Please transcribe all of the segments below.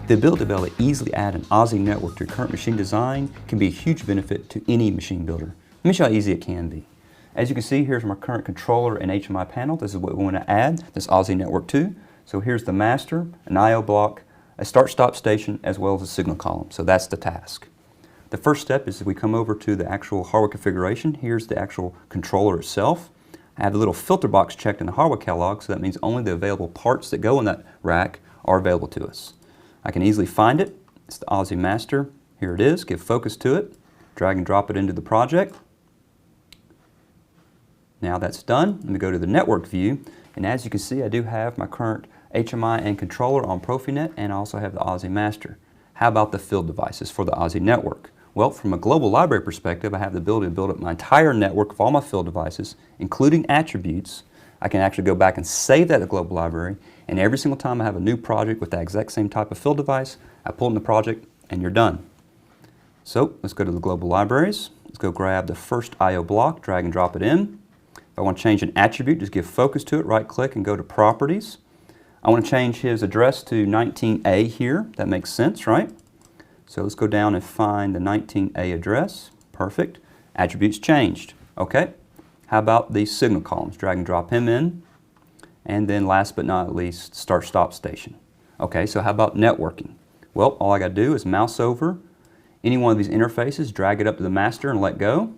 The ability to be able to easily add an ASI network to your current machine design can be a huge benefit to any machine builder. Let me show you how easy it can be. As you can see, here's my current controller and HMI panel. This is what we want to add, this ASI network to. So here's the master, an I/O block, a start-stop station, as well as a signal column. So that's the task. The first step is we come over to the actual hardware configuration. Here's the actual controller itself. I have the little filter box checked in the hardware catalog, so that means only the available parts that go in that rack are available to us. I can easily find it. It's the ASI master. Here it is. Give focus to it. Drag and drop it into the project. Now that's done. Let me go to the network view. And as you can see, I do have my current HMI and controller on Profinet, and I also have the ASI master. How about the field devices for the ASI network? Well, from a global library perspective, I have the ability to build up my entire network of all my field devices, including attributes. I can actually go back and save that to the global library, and every single time I have a new project with that exact same type of field device, I pull in the project and you're done. So let's go to the global libraries. Let's go grab the first I/O block, drag and drop it in. If I want to change an attribute, just give focus to it, right click and go to properties. I want to change his address to 19A here. That makes sense, right? So let's go down and find the 19A address. Perfect. Attributes changed. Okay. How about the signal columns? Drag and drop him in. And then last but not least, start-stop station. Okay, so how about networking? Well, all I got to do is mouse over any one of these interfaces, drag it up to the master and let go.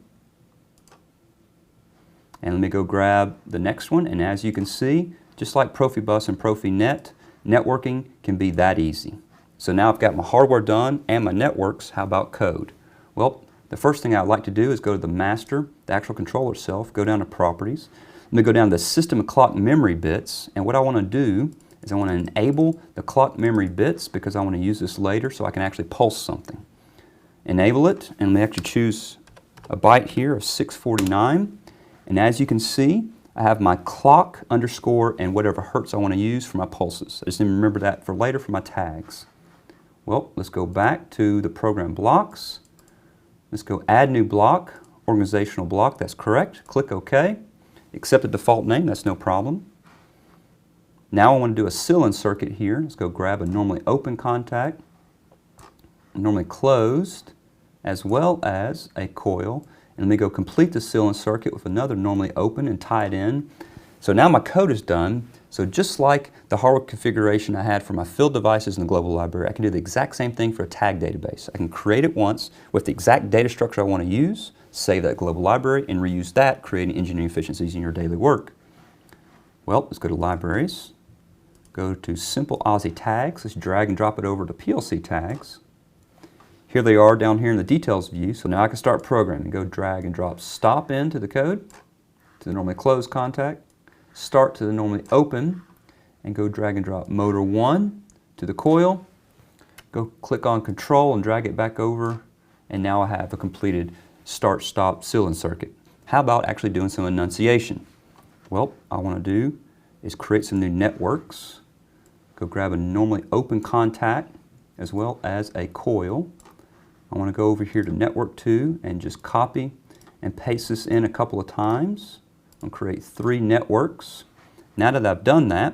And let me go grab the next one. And as you can see, just like PROFIBUS and PROFINET, networking can be that easy. So now I've got my hardware done and my networks. How about code? Well, the first thing I'd like to do is go to the master, the actual controller itself, go down to properties. Let me go down to the system and clock memory bits, and what I want to do is I want to enable the clock memory bits because I want to use this later so I can actually pulse something. Enable it, and let me actually choose a byte here of 649, and as you can see, I have my clock underscore and whatever hertz I want to use for my pulses. I just need to remember that for later for my tags. Well, let's go back to the program blocks. Let's go add new block, organizational block, that's correct. Click OK. Accept the default name, that's no problem. Now I want to do a fill-in circuit here. Let's go grab a normally open contact, normally closed, as well as a coil. And let me go complete the fill-in circuit with another normally open and tie it in. So now my code is done. So just like the hardware configuration I had for my field devices in the global library, I can do the exact same thing for a tag database. I can create it once with the exact data structure I want to use, save that global library, and reuse that, creating engineering efficiencies in your daily work. Well, let's go to libraries, go to simple ASI tags, let's drag and drop it over to PLC tags. Here they are down here in the details view, so now I can start programming. Go drag and drop stop into the code, to the normally closed contact, start to the normally open, and go drag and drop motor 1 to the coil, go click on control and drag it back over, and now I have a completed start-stop fill-in circuit. How about actually doing some enunciation? Well, I want to do is create some new networks. Go grab a normally open contact as well as a coil. I want to go over here to network 2 and just copy and paste this in a couple of times. I'm going to create 3 networks. Now that I've done that,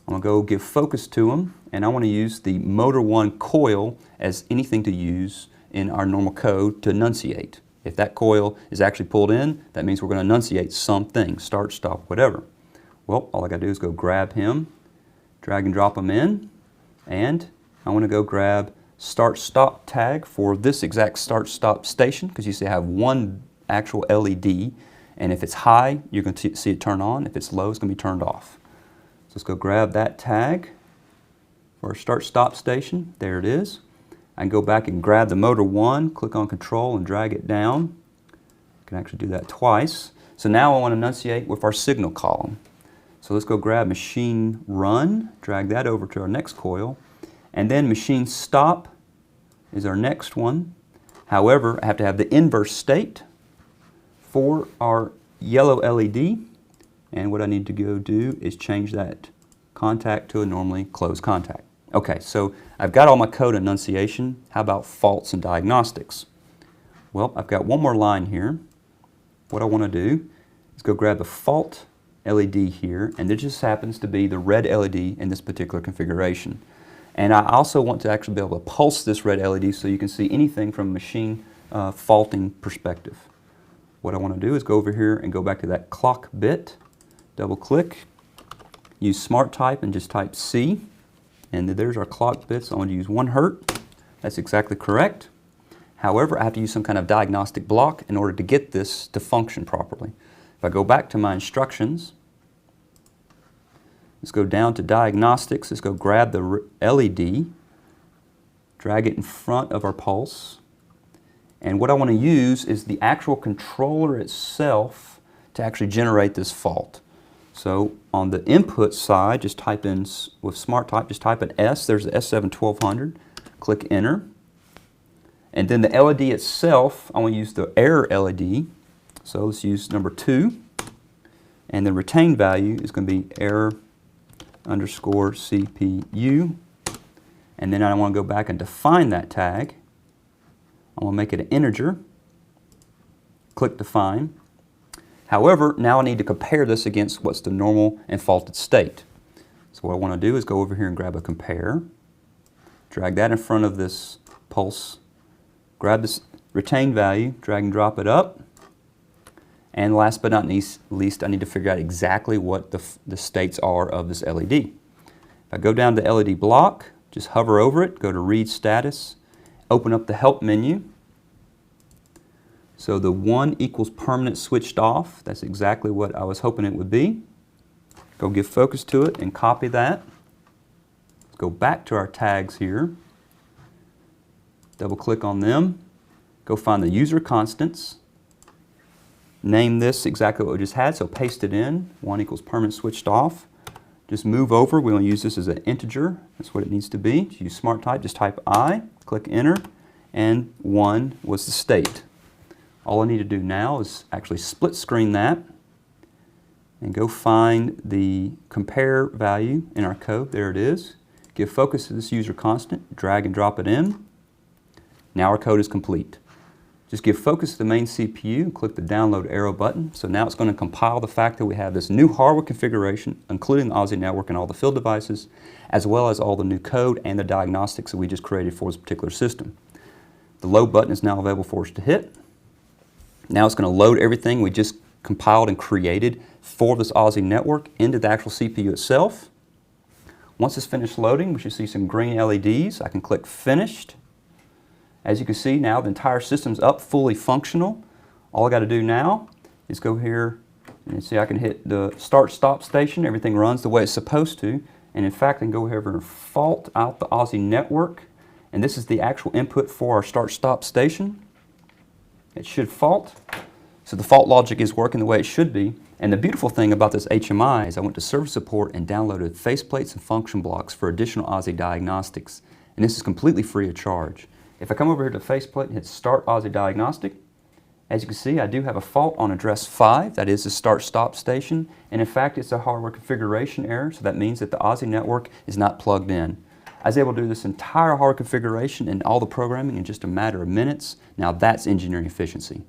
I'm going to go give focus to them, and I want to use the motor 1 coil as anything to use in our normal code to enunciate. If that coil is actually pulled in, that means we're going to enunciate something, start, stop, whatever. Well, all I got to do is go grab him, drag and drop him in, and I want to go grab start stop tag for this exact start stop station, because you see I have one actual LED, and if it's high, you're going to see it turn on. If it's low, it's going to be turned off. So let's go grab that tag for our start stop station. There it is. I can go back and grab the motor 1, click on control and drag it down. I can actually do that twice. So now I want to enunciate with our signal column. So let's go grab machine run, drag that over to our next coil, and then machine stop is our next one. However, I have to have the inverse state for our yellow LED, and what I need to go do is change that contact to a normally closed contact. Okay, so I've got all my code enunciation. How about faults and diagnostics? Well, I've got one more line here. What I want to do is go grab the fault LED here, and it just happens to be the red LED in this particular configuration. And I also want to actually be able to pulse this red LED so you can see anything from a machine faulting perspective. What I want to do is go over here and go back to that clock bit, double click, use Smart Type and just type C. And there's our clock bits. I want to use 1 Hz. That's exactly correct. However, I have to use some kind of diagnostic block in order to get this to function properly. If I go back to my instructions, let's go down to diagnostics. Let's go grab the LED, drag it in front of our pulse. And what I want to use is the actual controller itself to actually generate this fault. So on the input side, just type in, with Smart Type, just type in S. There's the S7-1200. Click Enter. And then the LED itself, I want to use the error LED. So let's use number 2. And the retained value is going to be error underscore CPU. And then I want to go back and define that tag. I want to make it an integer. Click Define. However, now I need to compare this against what's the normal and faulted state. So what I want to do is go over here and grab a compare. Drag that in front of this pulse. Grab this retained value, drag and drop it up. And last but not least, I need to figure out exactly what the states are of this LED. If I go down to LED block, just hover over it, go to Read Status, open up the Help menu. So the 1 equals permanent switched off. That's exactly what I was hoping it would be. Go give focus to it and copy that. Let's go back to our tags here. Double click on them. Go find the user constants. Name this exactly what we just had, so paste it in. 1 equals permanent switched off. Just move over. We want to use this as an integer. That's what it needs to be. Use Smart Type, just type I, click Enter, and 1 was the state. All I need to do now is actually split screen that and go find the compare value in our code. There it is. Give focus to this user constant, drag and drop it in. Now our code is complete. Just give focus to the main CPU and click the download arrow button. So now it's going to compile the fact that we have this new hardware configuration, including the Aussie network and all the field devices, as well as all the new code and the diagnostics that we just created for this particular system. The load button is now available for us to hit. Now it's going to load everything we just compiled and created for this Aussie network into the actual CPU itself. Once it's finished loading, we should see some green LEDs. I can click Finished. As you can see now, the entire system's up, fully functional. All I got to do now is go here and see I can hit the Start-Stop station. Everything runs the way it's supposed to. And in fact, I can go over and fault out the Aussie network. And this is the actual input for our Start-Stop station. It should fault. So the fault logic is working the way it should be. And the beautiful thing about this HMI is I went to Service Support and downloaded faceplates and function blocks for additional Aussie diagnostics. And this is completely free of charge. If I come over here to faceplate and hit Start Aussie Diagnostic, as you can see, I do have a fault on address 5. That is the Start-Stop station. And in fact, it's a hardware configuration error. So that means that the Aussie network is not plugged in. I was able to do this entire hardware configuration and all the programming in just a matter of minutes. Now that's engineering efficiency.